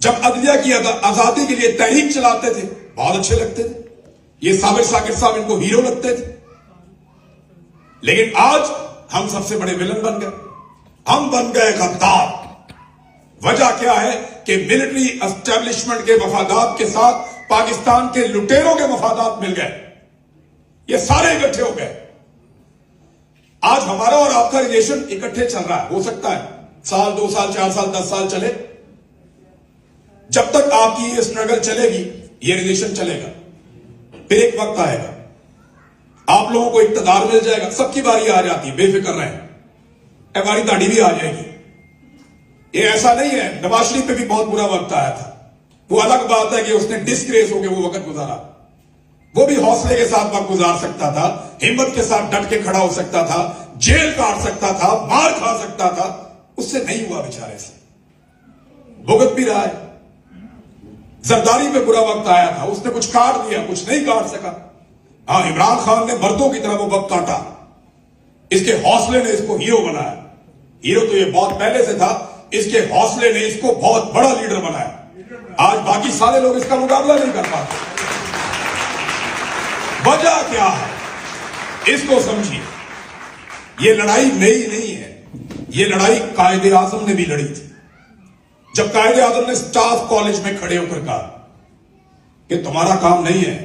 जब अदलिया की आजादी के लिए तहरीक चलाते थे बहुत अच्छे लगते थे, ये साबिर साकिर साहब इनको हीरो लगते थे। लेकिन आज हम सबसे बड़े विलन बन गए, हम बन गए गद्दार। वजह क्या है कि मिलिट्री एस्टेब्लिशमेंट के मफादात के साथ पाकिस्तान के लुटेरों के मफादात मिल गए, ये सारे इकट्ठे हो गए। आज हमारा और आपका रिलेशन इकट्ठे चल रहा है, हो सकता है साल 2 साल 4 साल 10 साल चले। जब तक आपकी ये स्ट्रगल चलेगी ये रिलेशन चलेगा। फिर एक वक्त आएगा आप लोगों को इक्तदार मिल जाएगा, सबकी बारी आ जाती है, बेफिक्र रहें, हमारी दाढ़ी भी आ जाएगी। ये ऐसा नहीं है, नवाज शरीफ पे भी बहुत बुरा वक्त आया था, वो अलग बात है कि उसने डिस्ग्रेस होकर वो वक्त गुजारा। वो भी हौसले के साथ वक्त गुजार सकता था, हिम्मत के साथ डट के खड़ा हो सकता था, जेल काट सकता था, मार खा सकता था, उससे नहीं हुआ बेचारे से, भुगत भी रहा है। जरदारी पे बुरा वक्त आया था, उसने कुछ काट दिया, कुछ नहीं काट सका। हाँ, इमरान खान ने मर्दों की तरह वो वक्त काटा, इसके हौसले ने इसको हीरो बनाया। हीरो तो ये बहुत पहले से था, इसके हौसले ने इसको बहुत बड़ा लीडर बनाया। आज बाकी सारे लोग इसका मुकाबला नहीं कर पाते। वजह क्या है इसको समझिए। ये लड़ाई नई नहीं है, ये लड़ाई कायदे आजम ने भी लड़ी थी। जब कायदे आजम ने स्टाफ कॉलेज में खड़े होकर कहा कि तुम्हारा काम नहीं है,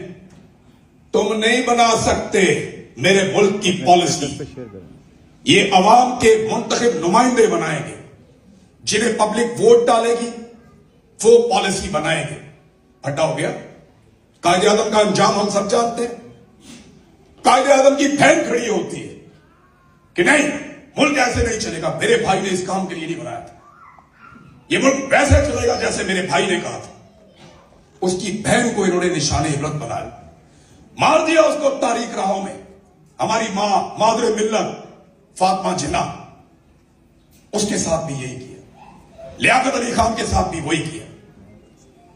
तुम नहीं बना सकते मेरे मुल्क की पॉलिसी, ये अवाम के मुंतखब नुमाइंदे बनाएंगे, जिन्हें पब्लिक वोट डालेगी वो पॉलिसी बनाएंगे। हटा हो गया। कायदे आजम का अंजाम हम सब जानते हैं। कायदे आजम की बहन खड़ी होती है कि नहीं, मुल्क ऐसे नहीं चलेगा, मेरे भाई ने इस काम के लिए नहीं बनाया था, ये मुल्क वैसे चलेगा जैसे मेरे भाई ने कहा था। उसकी बहन को इन्होंने निशाने इबरत बनाया, मार दिया उसको तारीख राहों में। हमारी मां मादरे मिल्लत फातिमा जिन्ना, उसके साथ भी यही किया। लियाकत अली खान के साथ भी वही किया।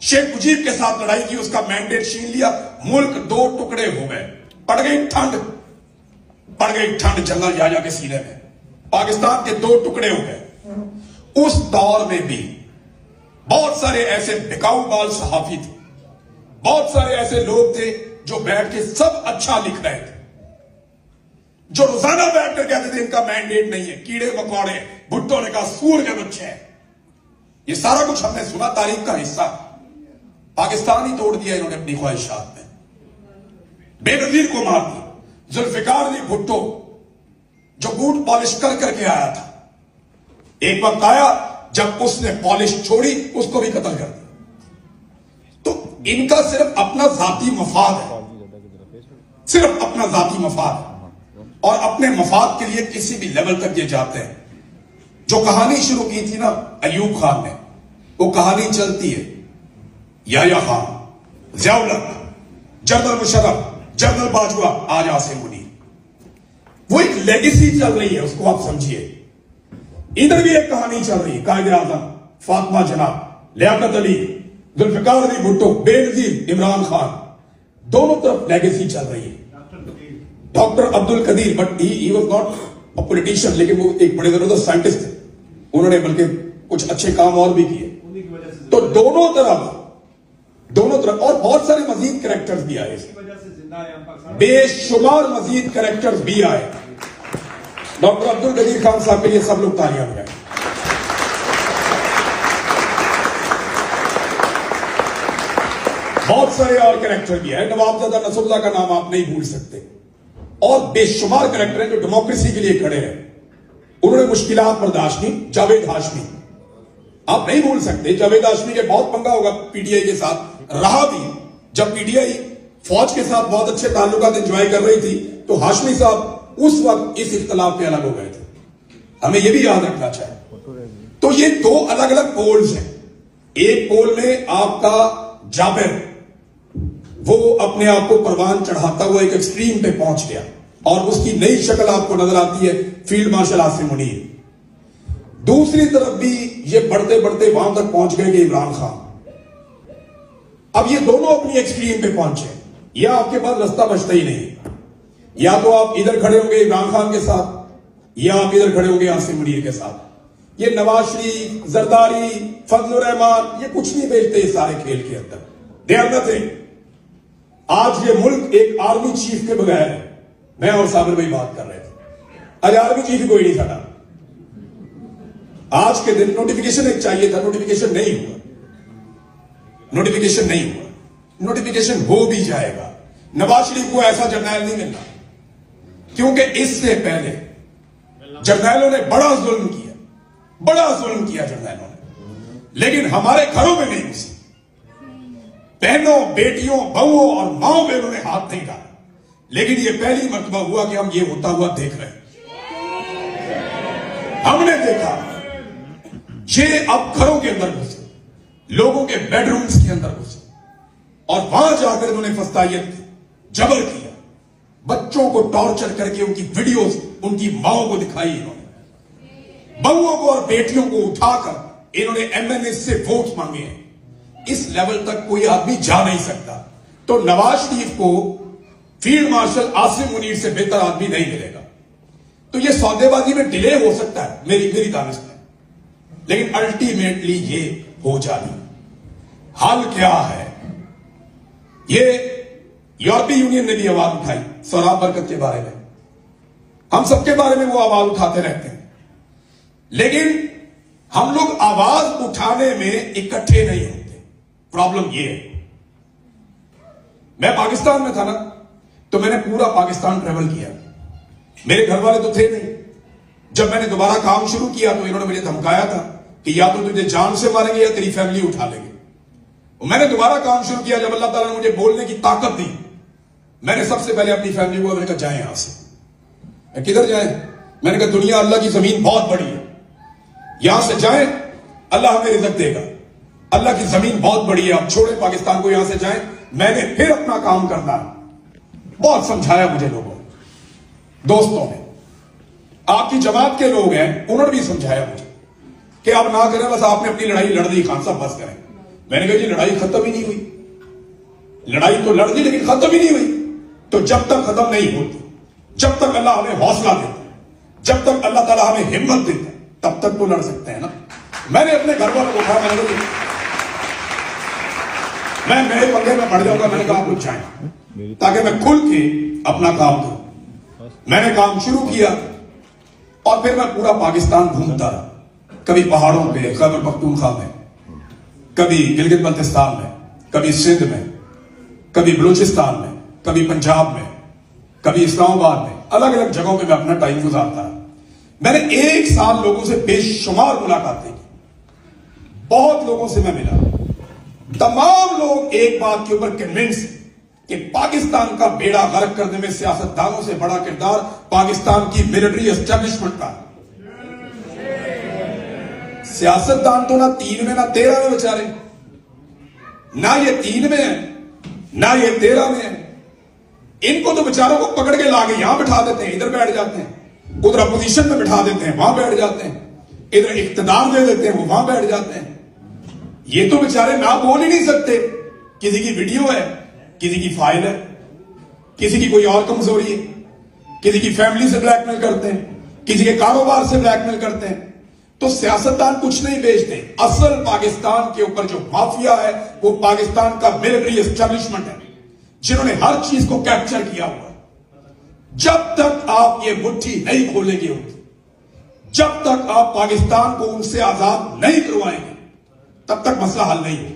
शेख मुजीब के साथ लड़ाई की, उसका मैंडेट छीन लिया, मुल्क 2 टुकड़े हो गए। पड़ गई ठंड जनरल याया के सीने में, पाकिस्तान के 2 टुकड़े हो गए। उस दौर में भी बहुत सारे ऐसे बिकाऊ बाल सहाफी थे, बहुत सारे ऐसे लोग थे जो बैठ के सब अच्छा लिख रहे थे, जो रोजाना बैठ कर कहते थे इनका मैंडेट नहीं है, कीड़े मकोड़े, भुट्टो ने कहा सूर के बच्चे हैं। ये सारा कुछ हमने सुना, तारीख का हिस्सा। पाकिस्तान ही तोड़ दिया इन्होंने अपनी ख्वाहिशात में। बेनजीर को मार दिया। जुल्फिकार अली भुट्टो जो बूट पॉलिश कर करके आया था, एक वक्त आया जब उसने पॉलिश छोड़ी, उसको भी कत्ल कर दिया। तो इनका सिर्फ अपना जाती मफाद है, सिर्फ अपना जाती मफाद है, और अपने मफाद के लिए किसी भी लेवल तक ये जाते हैं। जो कहानी शुरू की थी ना अयूब खान ने, वो कहानी चलती है। याया खान, ज़ियाउल हक, जनरल मुशर्रफ, जनरल बाजवा, आज आसिम मुनीर, वो एक लेगेसी चल रही है, उसको आप समझिए। इधर भी एक कहानी चल रही है, कायदे आजम, फातिमा जिन्ना, लियाकत अली, जुल्फिकार अली भुट्टो, बेनजीर, इमरान खान, दोनों तरफ लेगेसी चल रही है। Doctor Abdul Qadeer, but he was not a politician, लेकिन वो एक बड़े जबरदस्त साइंटिस्ट थे, उन्होंने बल्कि कुछ अच्छे काम और भी किए। तो दोनों तरफ और बहुत सारे मजीद कैरेक्टर्स भी आए, बेशुमार मजीद कैरेक्टर्स भी आए। डॉक्टर अब्दुल कदीर खान साहब के लिए सब लोग तालियां बजाएं। बहुत सारे और कैरेक्टर भी है। नवाबजादा नसरुल्लाह का नाम आप नहीं भूल सकते, और बेशुमार कैरेक्टर हैं जो डेमोक्रेसी के लिए खड़े हैं। उन्होंने मुश्किलात बर्दाश्त की। जावेद हाशमी आप नहीं भूल सकते, जावेद हाशमी के बहुत पंगा होगा पीटीआई के साथ, रहा भी। जब पीटीआई फौज के साथ बहुत अच्छे ताल्लुकात एंजॉय कर रही थी, तो हाशमी साहब उस वक्त इस इख्तलाफ पे अलग हो गए थे, हमें यह भी याद रखना चाहिए। तो ये 2 अलग अलग पोल्स हैं। एक पोल में आपका जाबिर, वो अपने आप को परवान चढ़ाता हुआ एक एक्सट्रीम पे पहुंच गया, और उसकी नई शक्ल आपको नजर आती है फील्ड मार्शल आसिम मुनीर। दूसरी तरफ भी ये बढ़ते बढ़ते वहां तक पहुंच गए कि इमरान खान। अब ये दोनों अपनी एक्सट्रीम पे पहुंचे, या आपके पास रास्ता बचता ही नहीं। या तो आप इधर खड़े होंगे इमरान खान के साथ, या आप इधर खड़े होंगे आसिम मुनीर के साथ। یہ نواز شریف, زرداری, فضل الرحمان یہ کچھ نہیں بیچتے اس سارے کھیل کے اندر. They are nothing. آج یہ ملک ایک آرمی چیف کے بغیر ہے. میں اور صابر بھائی بات کر رہے تھے, آج آرمی چیف کوئی نہیں تھا. آج کے دن نوٹیفیکیشن ایک چاہیے تھا, نوٹیفیکیشن نہیں ہوا. نوٹیفیکیشن نہیں ہوا. نوٹیفیکیشن ہو بھی جائے گا. نواز شریف کو ایسا جرنیل نہیں ملنا, کیونکہ اس سے پہلے جرنیلوں نے بڑا ظلم کیا, بڑا ظلم کیا جرنیلوں نے, لیکن ہمارے گھروں میں نہیں گھسے. بہنوں, بیٹیوں, بہووں اور ماؤں میں انہوں نے ہاتھ نہیں ڈالا. لیکن یہ پہلی مرتبہ ہوا کہ ہم یہ ہوتا ہوا دیکھ رہے ہیں. ہم نے دیکھا یہ اب گھروں کے اندر گھسے, لوگوں کے بیڈ رومز کے اندر گھسے, اور وہاں جا کر انہوں نے فسطائیت کی, جبر کیا, بچوں کو ٹارچر کر کے ان کی ویڈیوز ان کی ماؤں کو دکھائی. انہوں نے بہوؤں کو اور بیٹیوں کو اٹھا کر انہوں نے ایم این اے سے ووٹ مانگے ہیں. اس لیول تک کوئی آدمی جا نہیں سکتا. تو نواز شریف کو فیلڈ مارشل عاصم منیر سے بہتر آدمی نہیں ملے گا. تو یہ سودے بازی میں ڈیلے ہو سکتا ہے میری دانش میں, لیکن الٹیمیٹلی یہ ہو جانی. حل کیا ہے؟ یہ یورپی یونین نے بھی آواز اٹھائی سوراب برکت کے بارے میں. ہم سب کے بارے میں وہ آواز اٹھاتے رہتے ہیں, لیکن ہم لوگ آواز اٹھانے میں اکٹھے نہیں ہوتے. پرابلم یہ ہے, میں پاکستان میں تھا نا, تو میں نے پورا پاکستان ٹریول کیا. میرے گھر والے تو تھے نہیں. جب میں نے دوبارہ کام شروع کیا تو انہوں نے مجھے دھمکایا تھا کہ یا تو تجھے جان سے ماریں گے یا تیری فیملی اٹھا لیں گے. میں نے دوبارہ کام شروع کیا. جب اللہ تعالیٰ نے مجھے بولنے کی طاقت دی, میں نے سب سے پہلے اپنی فیملی کو میں نے کہا جائیں یہاں سے. میں کدھر جائیں؟ میں نے کہا دنیا اللہ کی زمین بہت بڑی ہے, یہاں سے جائیں, اللہ ہمیں رزق دے گا. اللہ کی زمین بہت بڑی ہے, آپ چھوڑیں پاکستان کو, یہاں سے جائیں. میں نے پھر اپنا کام کرنا ہے. بہت سمجھایا مجھے لوگوں نے, دوستوں نے, آپ کی جماعت کے لوگ ہیں, انہوں نے بھی سمجھایا مجھے کہ آپ نہ کریں, بس آپ نے اپنی لڑائی لڑ دی, خان صاحب بس کریں. میں نے کہا جی لڑائی ختم ہی نہیں ہوئی. لڑائی تو لڑ دی لیکن ختم ہی نہیں ہوئی. تو جب تک ختم نہیں ہوتی, جب تک اللہ ہمیں حوصلہ دیتا, جب تک اللہ تعالیٰ ہمیں ہمت دیتا, تب تک تو لڑ سکتے ہیں نا. میں نے اپنے گھر والوں کو کہا, میں نئے پنگے میں پڑ جاؤں گا. میں نے کہا آپ لوگ جائیں تاکہ میں کھل کے اپنا کام کروں. میں نے کام شروع کیا اور پھر میں پورا پاکستان گھومتا رہا. کبھی پہاڑوں پہ, خیبر پختونخوا میں, کبھی گلگت بلتستان میں, کبھی سندھ میں, کبھی بلوچستان میں, کبھی پنجاب میں, کبھی اسلام آباد میں. الگ الگ جگہوں پہ میں اپنا ٹائم گزارتا رہا. میں نے 1 سال لوگوں سے بے شمار ملاقاتیں کی, بہت لوگوں سے میں ملا. تمام لوگ ایک بات کے اوپر کنونس کہ پاکستان کا بیڑا غرق کرنے میں سیاستدانوں سے بڑا کردار پاکستان کی ملٹری اسٹیبلشمنٹ کا. سیاستدان تو نہ 3 میں نہ 13 میں بیچارے, نہ یہ 3 میں ہے نہ یہ 13 میں ہے. ان کو تو بیچاروں کو پکڑ کے لا کے یہاں بٹھا دیتے ہیں, ادھر بیٹھ جاتے ہیں, ادھر اپوزیشن میں بٹھا دیتے ہیں, وہاں بیٹھ جاتے ہیں, ادھر اقتدار دے دیتے ہیں, وہ وہاں بیٹھ جاتے ہیں. یہ تو بیچارے نہ بول ہی نہیں سکتے. کسی کی ویڈیو ہے, کسی کی فائل ہے, کسی کی کوئی اور کمزوری ہے, کسی کی فیملی سے بلیک میل کرتے ہیں, کسی کے کاروبار سے بلیک میل کرتے ہیں. تو سیاستدان کچھ نہیں بیچتے. اصل پاکستان کے اوپر جو مافیا ہے وہ پاکستان کا ملٹری اسٹیبلشمنٹ ہے, جنہوں نے ہر چیز کو کیپچر کیا ہوا ہے. جب تک آپ یہ مٹھی نہیں کھولیں گے, جب تک آپ پاکستان کو ان سے آزاد نہیں کروائیں گے, تب تک مسئلہ حل نہیں ہوگا.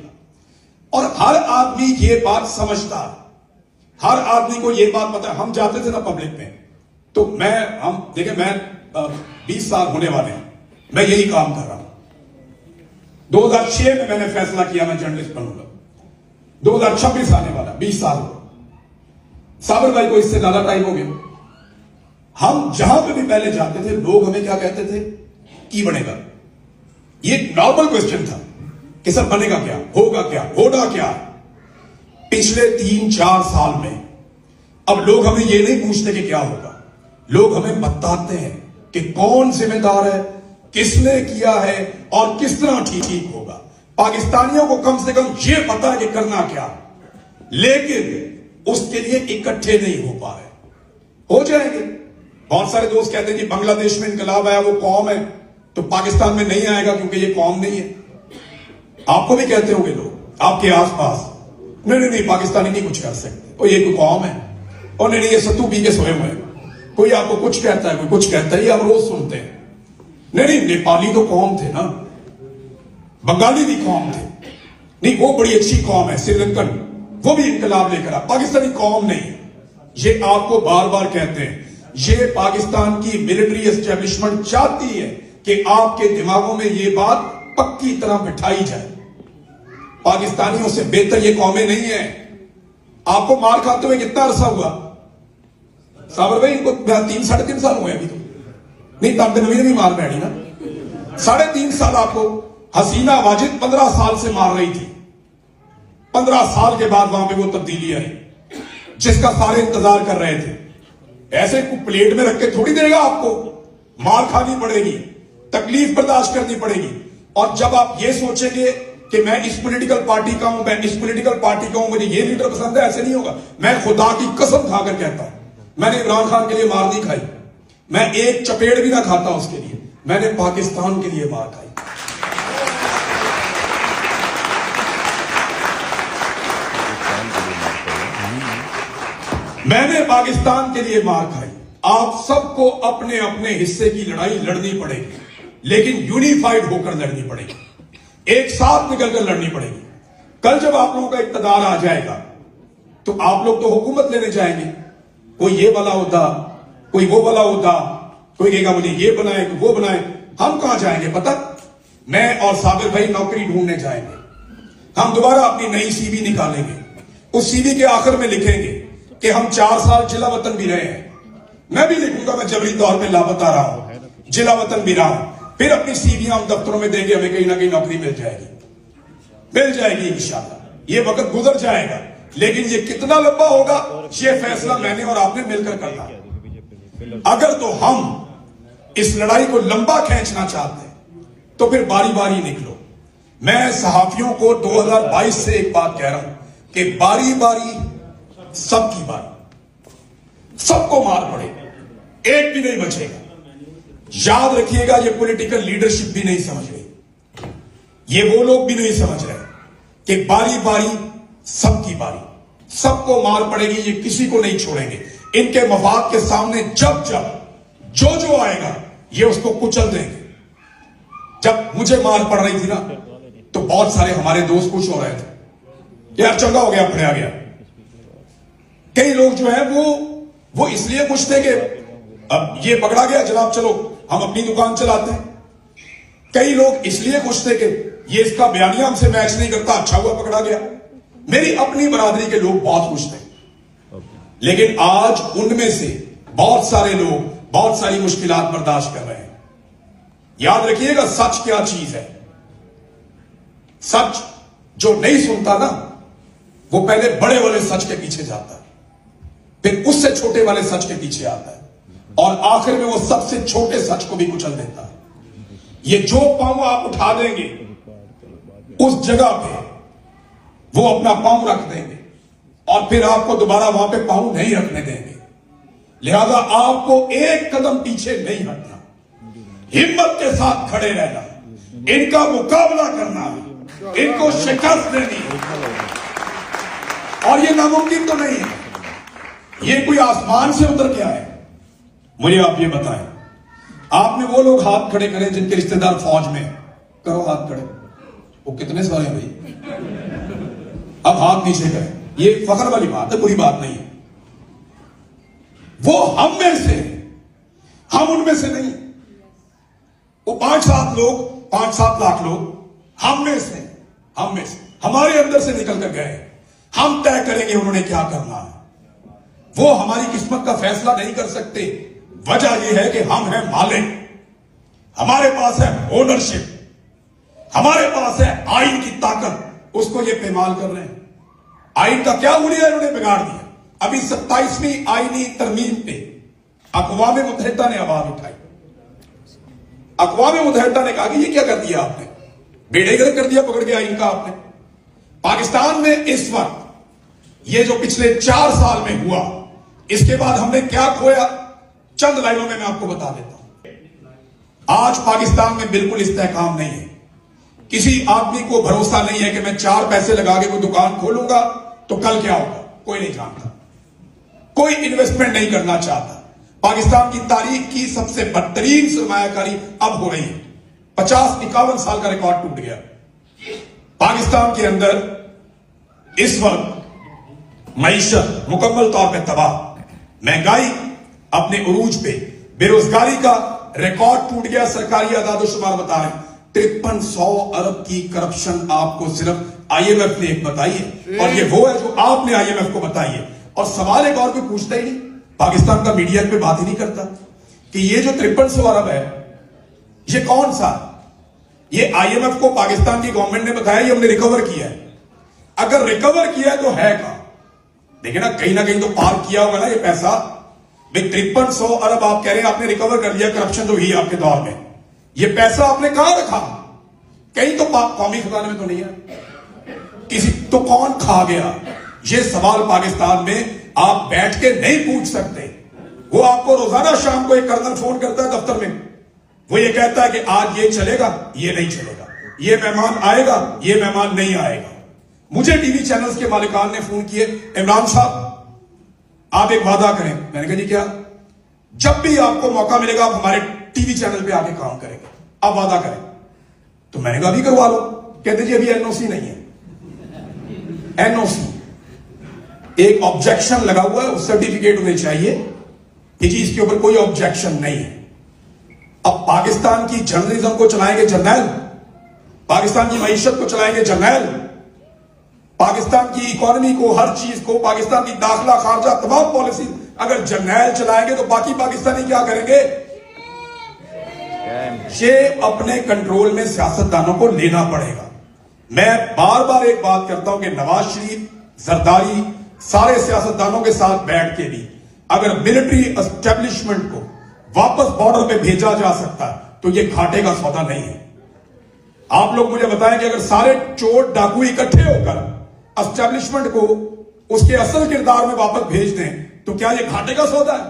اور ہر آدمی یہ بات سمجھتا ہے, ہر آدمی کو یہ بات پتا ہے. ہم جاتے تھے نا پبلک میں, تو دیکھیں میں 20 سال ہونے والے ہیں, میں یہی کام کر رہا ہوں. 2006 میں میں نے فیصلہ کیا میں جرنلسٹ بنوں گا. 2026 آنے والا, 20 سال ہو. صابر بھائی کو اس سے زیادہ ٹائم ہو گیا. ہم جہاں پہ بھی پہلے جاتے تھے, لوگ ہمیں کیا کہتے تھے, کی بنے گا. یہ ایک نارمل کوسچن تھا کہ سر بنے گا کیا, ہوگا کیا, ہونا کیا. پچھلے 3-4 سال میں اب لوگ ہمیں یہ نہیں پوچھتے کہ کیا ہوگا, لوگ ہمیں بتاتے ہیں کہ کون ذمہ دار ہے, کس نے کیا ہے اور کس طرح ٹھیک ہوگا. پاکستانیوں کو کم سے کم یہ پتا ہے کہ کرنا کیا, لیکن اس کے لیے اکٹھے نہیں ہو پا رہے. ہو جائیں گے. بہت سارے دوست کہتے ہیں جی بنگلہ دیش میں انقلاب آیا, وہ قوم ہے, तो पाकिस्तान में नहीं आएगा क्योंकि ये कौम नहीं है। आपको भी कहते होंगे लोग आपके आसपास, नहीं पाकिस्तानी नहीं कुछ कर सकते, और ये कोई कौम है, और नहीं ये सत्तू पी के सोए हुए हैं, कोई आपको कुछ कहता है, कोई कुछ कहता है, ये आप रोज सुनते हैं। नहीं नेपाली तो कौम थे ना, बंगाली भी कौम थे, नहीं वो बड़ी अच्छी कौम है, श्रीलंकन, वो भी इनकलाब लेकर आ, पाकिस्तानी कौम नहीं है। ये आपको बार बार कहते हैं, ये पाकिस्तान की मिलिट्री एस्टेब्लिशमेंट चाहती है कि आपके दिमागों में ये बात पक्की तरह बिठाई जाए, पाकिस्तानियों से बेहतर ये कौमें नहीं है। आपको मार खाते हुए कितना अरसा हुआ साबर भाई? इनको 3-3.5 साल हुए अभी तो, नहीं तब नवी नवी मार बैठी ना। 3.5 साल आपको हसीना वाजिद 15 साल से मार रही थी, 15 साल के बाद वहां पे वो तब्दीली आई जिसका सारे इंतजार कर रहे थे। ऐसे को प्लेट में रख के थोड़ी देगा आपको, मार खानी पड़ेगी, तकलीफ बर्दाश्त करनी पड़ेगी। और जब आप ये सोचेंगे कि मैं इस पॉलिटिकल पार्टी का हूं, मैं इस पॉलिटिकल पार्टी का हूं, मुझे ये लीडर पसंद है, ऐसे नहीं होगा। मैं खुदा की कसम खाकर कहता हूं, मैंने इमरान खान के लिए मार नहीं खाई, मैं एक चपेट भी ना खाता उसके लिए, मैंने पाकिस्तान के लिए मार खाई। मैंने पाकिस्तान के लिए मार खाई। आप सबको अपने अपने हिस्से की लड़ाई लड़नी पड़ेगी, लेकिन यूनिफाइड होकर लड़नी पड़ेगी, एक साथ निकलकर लड़नी पड़ेगी। कल जब आप लोगों का इक़्तिदार आ जाएगा तो आप लोग तो हुकूमत लेने जाएंगे, कोई ये वाला होता, कोई वो वाला होता, कोई कहेगा मुझे ये बनाए, कोई वो बनाए। हम कहां जाएंगे पता? मैं और साबिर भाई नौकरी ढूंढने जाएंगे। हम दोबारा अपनी नई सीवी निकालेंगे, उस सीवी के आखिर में लिखेंगे कि हम 4 साल जिला वतन भी रहे हैं। मैं भी लिखूंगा मैं जबरी तौर पे लापता रहा हूं, जिला वतन भी रहा हूं। फिर अपनी सीवियां हम दफ्तरों में देंगे, हमें कहीं ना कहीं नौकरी मिल जाएगी इंशाल्लाह। ये वक्त गुजर जाएगा, लेकिन ये कितना लंबा होगा ये फैसला मैंने और आपने मिलकर करना। अगर तो हम इस लड़ाई को लंबा खींचना चाहते हैं तो फिर बारी बारी निकलो। मैं सहाफियों को 2022 से एक बात कह रहा हूं कि बारी बारी सबकी बारी, सबको मार पड़ेगी, एक भी नहीं बचेगा। याद रखिएगा, ये पॉलिटिकल लीडरशिप भी नहीं समझ रही, ये वो लोग भी नहीं समझ रहे कि बारी बारी सबकी बारी, सबको मार पड़ेगी, ये किसी को नहीं छोड़ेंगे। इनके मफाद के सामने जब जब जो आएगा ये उसको कुचल देंगे। जब मुझे मार पड़ रही थी ना तो बहुत सारे हमारे दोस्त खुश हो रहे थे, यार चंगा हो गया, पकड़ा गया। कई लोग जो है वो इसलिए खुश थे कि अब ये पकड़ा गया जनाब, चलो हम अपनी दुकान चलाते हैं। कई लोग इसलिए खुश थे कि ये इसका बयानिया हमसे मैच नहीं करता, अच्छा हुआ पकड़ा गया। मेरी अपनी बरादरी के लोग बहुत खुश थे, लेकिन आज उनमें से बहुत सारे लोग बहुत सारी मुश्किलात बर्दाश्त कर रहे हैं। याद रखिएगा, सच क्या चीज है। सच जो नहीं सुनता ना, वो पहले बड़े वाले सच के पीछे जाता है, फिर उससे छोटे वाले सच के पीछे आता है, और आखिर में वो सबसे छोटे सच को भी कुचल देता है। ये जो पांव आप उठा देंगे उस जगह पे वो अपना पांव रख देंगे और फिर आपको दोबारा वहां पे पांव नहीं रखने देंगे। लिहाजा आपको एक कदम पीछे नहीं हटना, हिम्मत के साथ खड़े रहना, इनका मुकाबला करना, इनको शिकस्त देनी। और ये नामुमकिन तो नहीं है, ये कोई आसमान से उतर के आए। मुझे आप ये बताएं, आपने वो लोग हाथ खड़े करें जिनके रिश्तेदार फौज में, करो हाथ खड़े, वो कितने सारे हैं भाई? अब हाथ नीचे करें, ये फख्र वाली बात है, बुरी बात नहीं है। वो हम में से, हम उनमें से नहीं। वो 5-7 लोग, 5-7 लाख लोग हम में से हमारे अंदर से निकल कर गए। हम तय करेंगे उन्होंने क्या करना है। वो हमारी किस्मत का फैसला नहीं कर सकते। वजह यह है कि हम हैं मालिक, हमारे पास है ओनरशिप, हमारे पास है आइन की ताकत। उसको ये पेमाल कर रहे हैं। आइन का क्या हुलिया इन्होंने बिगाड़ दिया। अभी 27वीं आईनी तरमीम पे अक़वाम मुत्तहिदा ने आवाज उठाई। अक़वाम मुत्तहिदा ने कहा कि ये क्या कर दिया आपने, बेड़ेगर कर दिया पकड़ के आइन का आपने। पाकिस्तान में इस वक्त ये जो पिछले 4 साल में हुआ, इसके बाद हमने क्या खोया, चंद लाइनों में मैं आपको बता देता हूं। आज पाकिस्तान में बिल्कुल इस्तेहकाम नहीं है। किसी आदमी को भरोसा नहीं है कि मैं 4 पैसे लगा के कोई दुकान खोलूंगा तो कल क्या होगा, कोई नहीं जानता। कोई इन्वेस्टमेंट नहीं करना चाहता। पाकिस्तान की तारीख की सबसे बदतरीन सरमायाकारी अब हो रही है। 50-51 साल का रिकॉर्ड टूट गया। पाकिस्तान के अंदर इस वक्त मईशत मुकम्मल तौर पे तबाह, महंगाई अपने उरूज पे, बेरोजगारी का रिकॉर्ड टूट गया। सरकारी आदाद-ओ-शुमार बता रहे हैं 5300 अरब की करप्शन आपको सिर्फ आईएमएफ ने एक बताई है, और ये वो है जो आपने आईएमएफ को बताई है। और सवाल एक और कोई पूछता ही नहीं, पाकिस्तान का मीडिया पे बात ही नहीं करता कि ये जो 5300 अरब है ये कौन सा, ये आईएमएफ को पाकिस्तान की गवर्नमेंट ने बताया ये हमने रिकवर किया है। अगर रिकवर किया है तो है कहां? देखिए ना कहीं तो पार किया होगा ना ये पैसा। भाई 5300 अरब आप कह रहे हैं आपने रिकवर कर लिया, करप्शन जो हुई आपके दौर में, ये पैसा आपने कहां रखा? कहीं तो कौमी खजाने में तो नहीं है, किसी तो कौन खा गया? ये सवाल पाकिस्तान में आप बैठ के नहीं पूछ सकते। वो आपको रोजाना शाम को एक कर्नल फोन करता है दफ्तर में, वो ये कहता है कि आज ये चलेगा, ये नहीं चलेगा, ये मेहमान आएगा, ये मेहमान नहीं आएगा। मुझे टीवी चैनल्स के मालिकान ने फोन किए, इमरान साहब आप एक वादा करें। मैंने कहा जी क्या? जब भी आपको मौका मिलेगा आप हमारे टीवी चैनल पे आके काम करेंगे, आप वादा करें। तो मैंने कहा अभी करवा लो। कहते जी अभी एनओसी नहीं है। एनओसी एक ऑब्जेक्शन लगा हुआ है, उस सर्टिफिकेट उन्हें चाहिए कि जी इसके ऊपर कोई ऑब्जेक्शन नहीं है। अब पाकिस्तान की जर्नलिज्म को चलाएंगे जर्नैल, पाकिस्तान की मईशत को चलाएंगे जर्नैल, पाकिस्तान की इकोनॉमी को, हर चीज को, पाकिस्तान की दाखिला खारजा तमाम पॉलिसी अगर जर्नैल चलाएंगे तो बाकी पाकिस्तानी क्या करेंगे? ये अपने कंट्रोल में सियासतदानों को लेना पड़ेगा। मैं बार बार एक बात करता हूं कि नवाज शरीफ, जरदारी, सारे सियासतदानों के साथ बैठ के भी अगर मिलिट्री एस्टेब्लिशमेंट को वापस बॉर्डर पे भेजा जा सकता है तो ये घाटे का सौदा नहीं है। आप लोग मुझे बताएं कि अगर सारे चोर डाकू इकट्ठे होकर एस्टेब्लिशमेंट को उसके असल किरदार में वापस भेज दें तो क्या ये घाटे का सौदा है?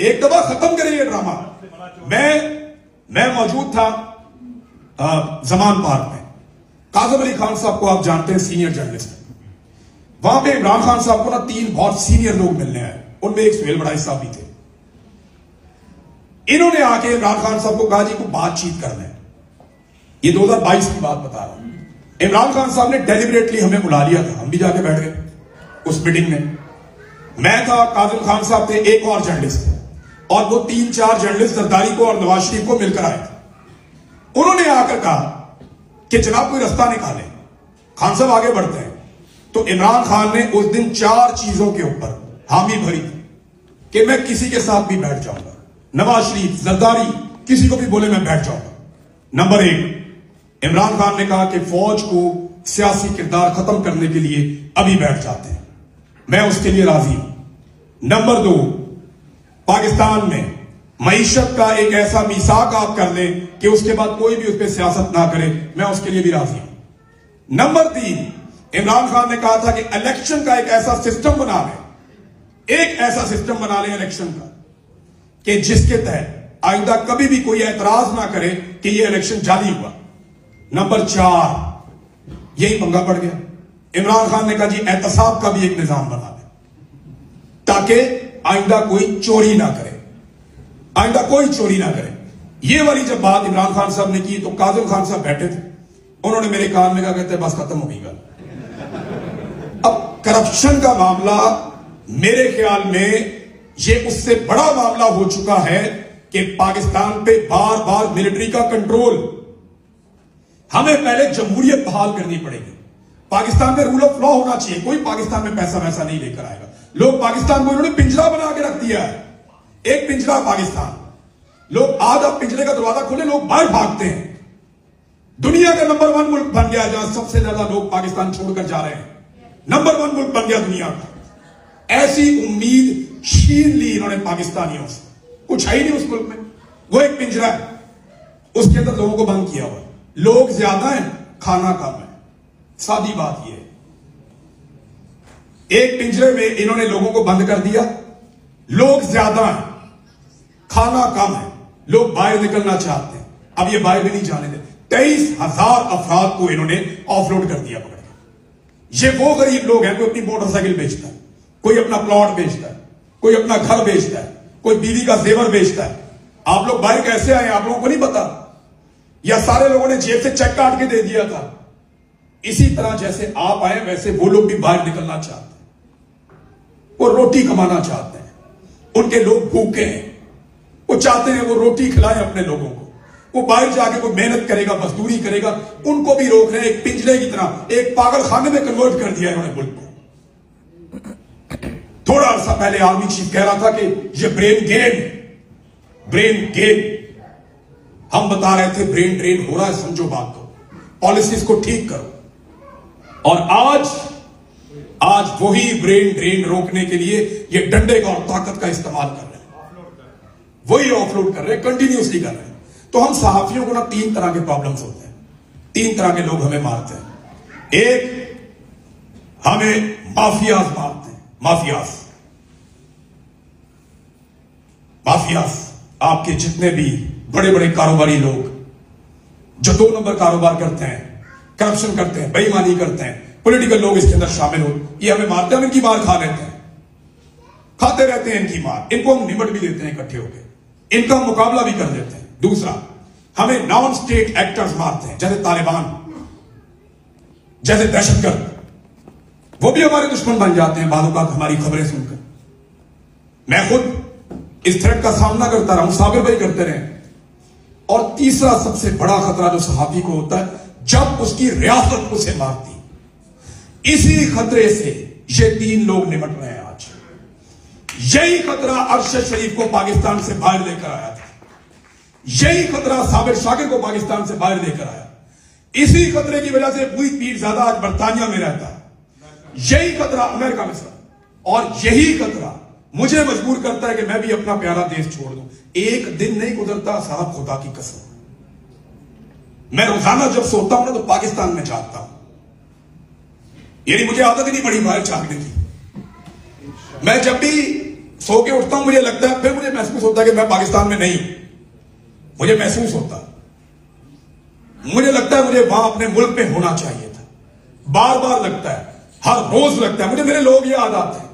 एक दफा खत्म करें ये ड्रामा। मैं मौजूद था जमान पार्क में, काजम अली खान साहब को आप जानते हैं, सीनियर जर्नलिस्ट। वहां पे इमरान खान साहब को ना 3 बहुत सीनियर लोग मिलने आए, उनमें एक सुहेल बड़ाई साहब भी थे। इन्होंने आके इमरान खान साहब को कहा जी को बातचीत करना है। ये 2022 की बात बता रहा हूं। इमरान खान साहब ने डेलिबरेटली हमें बुला लिया था, हम भी जाके बैठ गए उस मीटिंग में। मैं था, काजिम खान साहब थे, एक और जर्नलिस्ट थे, और वो 3-4 जर्नलिस्ट जरदारी को और नवाज शरीफ को मिलकर आए थे। उन्होंने आकर कहा कि जनाब कोई रास्ता निकाले, खान साहब आगे बढ़ते हैं। तो इमरान खान ने उस दिन 4 चीजों के ऊपर हामी भरी कि मैं किसी के साथ भी बैठ जाऊंगा, नवाज शरीफ, जरदारी, किसी को भी बोले मैं बैठ जाऊंगा। नंबर 1, इमरान खान ने कहा कि फौज को सियासी किरदार खत्म करने के लिए अभी बैठ जाते हैं, मैं उसके लिए राजी हूं। नंबर 2, पाकिस्तान में मईशत का एक ऐसा मीसाक आप कर लें कि उसके बाद कोई भी उस पर सियासत ना करे, मैं उसके लिए भी राजी हूं। नंबर 3, इमरान खान ने कहा था कि इलेक्शन का एक ऐसा सिस्टम बना लें, एक ऐसा सिस्टम बना लें इलेक्शन का कि जिसके तहत आइंदा कभी भी कोई एतराज ना करे कि यह इलेक्शन जाली हुआ। नंबर 4, यही पंगा पड़ गया। इमरान खान ने कहा जी एहतसाब का भी एक निजाम बना दे ताकि आइंदा कोई चोरी ना करे, आइंदा कोई चोरी ना करे। ये वाली जब बात इमरान खान साहब ने की तो काजिम खान साहब बैठे थे, उन्होंने मेरे कान में कहा, कहते बस खत्म हो गई गल। अब करप्शन का मामला मेरे ख्याल में ये उससे बड़ा मामला हो चुका है कि पाकिस्तान पे बार बार मिलिट्री का कंट्रोल। हमें पहले जमहूरियत बहाल करनी पड़ेगी। पाकिस्तान में रूल ऑफ लॉ होना चाहिए। कोई पाकिस्तान में पैसा वैसा नहीं लेकर आएगा। लोग पाकिस्तान को इन्होंने पिंजरा बना के रख दिया है, एक पिंजरा पाकिस्तान। लोग आज आप पिंजरे का दरवाजा खोले, लोग बाहर भागते हैं। दुनिया का नंबर 1 मुल्क बन गया जहां सबसे ज्यादा लोग पाकिस्तान छोड़कर जा रहे हैं। नंबर 1 मुल्क बन गया दुनिया का। ऐसी उम्मीद छीन ली इन्होंने पाकिस्तानियों से। कुछ है ही नहीं उस मुल्क में, वो एक पिंजरा है, उसके अंदर लोगों को बंद किया हुआ है। लोग ज्यादा हैं, खाना कम है, सादी बात यह है। एक पिंजरे में इन्होंने लोगों को बंद कर दिया, लोग ज्यादा हैं, खाना कम है, लोग बाहर निकलना चाहते हैं, अब ये बाहर भी नहीं जाने देते। 23,000 अफराद को इन्होंने ऑफलोड कर दिया पकड़ के। ये वो गरीब लोग हैं, कोई अपनी मोटरसाइकिल बेचता है, कोई अपना प्लॉट बेचता है, कोई अपना घर बेचता है, कोई बीवी का जेवर बेचता है। आप लोग बाहर कैसे आए आप लोगों को नहीं पता, या सारे लोगों ने जेब से चेक काट के दे दिया था? इसी तरह जैसे आप आए वैसे वो लोग भी बाहर निकलना चाहते हैं, वो रोटी कमाना चाहते हैं, उनके लोग भूखे हैं, वो चाहते हैं वो रोटी खिलाएं अपने लोगों को, वो बाहर जाके कोई मेहनत करेगा, मजदूरी करेगा, उनको भी रोक रहे हैं। एक पिंजरे की तरह, एक पागल खाने में कन्वर्ट कर दिया है उन्होंने मुल्क को। थोड़ा अर्सा पहले आर्मी चीफ कह रहा था कि ये ब्रेन गेन, हम बता रहे थे ब्रेन ड्रेन हो रहा है, समझो बात को, पॉलिसीज को ठीक करो। और आज वही ब्रेन ड्रेन रोकने के लिए ये डंडे का और ताकत का इस्तेमाल कर रहे हैं, वही ऑफलोड कर रहे हैं, कंटिन्यूसली कर रहे हैं। तो हम सहाफियों को ना 3 तरह के प्रॉब्लम्स होते हैं, 3 तरह के लोग हमें मारते हैं। एक, हमें माफियाज मारते हैं, माफियाज आपके जितने भी बड़े बड़े कारोबारी लोग जो 2 नंबर कारोबार करते हैं, करप्शन करते हैं, बेईमानी करते हैं, पॉलिटिकल लोग इसके अंदर शामिल हो, ये हमें मारते हैं, हम इनकी मार खा लेते हैं, खाते रहते हैं इनकी मार, इनको हम निमट भी देते हैं इकट्ठे होकर, इनका मुकाबला भी कर देते हैं। दूसरा, हमें नॉन स्टेट एक्टर्स मारते हैं, जैसे तालिबान, जैसे दहशतगर्द, वो भी हमारे दुश्मन बन जाते हैं बालों का हमारी खबरें सुनकर। मैं खुद इस थ्रेट का सामना करता रहा हूं, साबिर भाई करते रहे। और तीसरा सबसे बड़ा खतरा जो सहाफी को होता है, जब उसकी रियासत उसे मारती। इसी खतरे से ये 3 लोग निपट रहे हैं आज। यही खतरा अरशद शरीफ को पाकिस्तान से बाहर लेकर आया था, यही खतरा साबिर शाकिर को पाकिस्तान से बाहर लेकर आया। इसी खतरे की वजह से पूरी पीरजादा आज बरतानिया में रहता है, यही खतरा अमेरिका में सर, और यही खतरा मुझे मजबूर करता है कि मैं भी अपना प्यारा देश छोड़ दूं। एक दिन नहीं गुजरता साहब, खुदा की कसम, मैं रोजाना जब सोता हूं ना तो पाकिस्तान में जागता हूं। यानी मुझे आदत ही नहीं पड़ी बाहर जागने की। मैं जब भी सो के उठता हूं मुझे लगता है, फिर मुझे महसूस होता है कि मैं पाकिस्तान में नहीं, मुझे महसूस होता है, मुझे लगता है मुझे वहां अपने मुल्क में होना चाहिए था। बार बार लगता है, हर रोज लगता है, मुझे मेरे लोग याद आते हैं,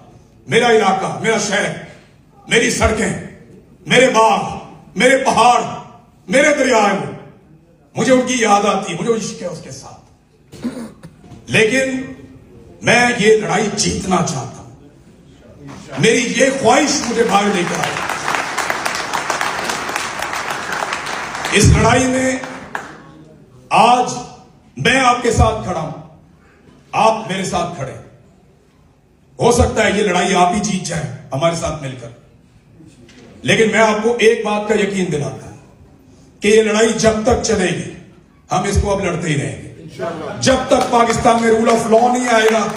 मेरा इलाका, मेरा शहर, मेरी सड़कें, मेरे बाग, मेरे पहाड़, मेरे दरियाएं, मुझे उनकी याद आती है, मुझे इश्क है उसके साथ। लेकिन मैं ये लड़ाई जीतना चाहता हूं, मेरी ये ख्वाहिश मुझे बाहर लेकर आई। इस लड़ाई में आज मैं आपके साथ खड़ा हूं, आप मेरे साथ खड़े। हो सकता है ये लड़ाई आप ही जीत जाए हमारे साथ मिलकर, लेकिन मैं आपको एक बात का यकीन दिलाता हूं कि ये लड़ाई जब तक चलेगी हम इसको अब लड़ते ही रहेंगे। जब तक पाकिस्तान में रूल ऑफ लॉ नहीं आएगा,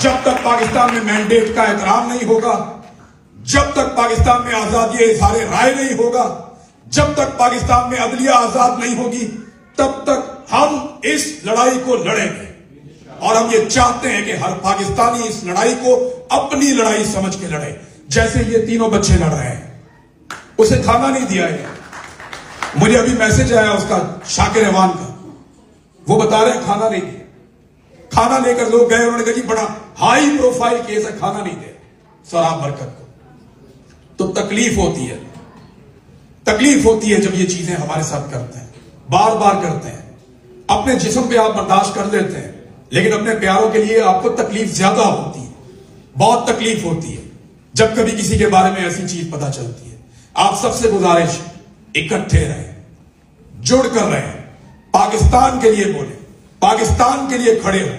जब तक पाकिस्तान में मैंडेट का एहतराम नहीं होगा, जब तक पाकिस्तान में आजादी इज़हार राय नहीं होगा, जब तक पाकिस्तान में अदलिया आजाद नहीं होगी, तब तक हम इस लड़ाई को लड़ेंगे। और हम ये चाहते हैं कि हर पाकिस्तानी इस लड़ाई को अपनी लड़ाई समझ के लड़े। जैसे ये 3 बच्चे लड़ रहे हैं, उसे खाना नहीं दिया है, मुझे अभी मैसेज आया उसका, शाकिर रहमान का, वो बता रहे हैं खाना नहीं दिया। खाना लेकर लोग गए, उन्होंने कहा जी बड़ा हाई प्रोफाइल केस है, खाना नहीं दे सराब बरकत को। तो तकलीफ होती है जब ये चीजें हमारे साथ करते हैं, बार बार करते हैं। अपने जिस्म पे आप बर्दाश्त कर लेते हैं, लेकिन अपने प्यारों के लिए आपको तकलीफ ज्यादा होती है, बहुत तकलीफ होती है जब कभी किसी के बारे में ऐसी चीज पता चलती है। आप सबसे गुजारिश, इकट्ठे रहें, जुड़ कर रहें, पाकिस्तान के लिए बोले, पाकिस्तान के लिए खड़े हो,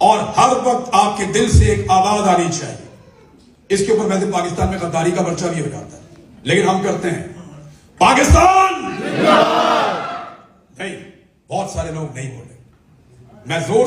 और हर वक्त आपके दिल से एक आवाज आनी चाहिए। इसके ऊपर वैसे पाकिस्तान में गद्दारी का पर्चा भी हो जाता है, लेकिन हम करते हैं पाकिस्तान नहीं। बहुत सारे लोग नहीं बोले, मैं जोर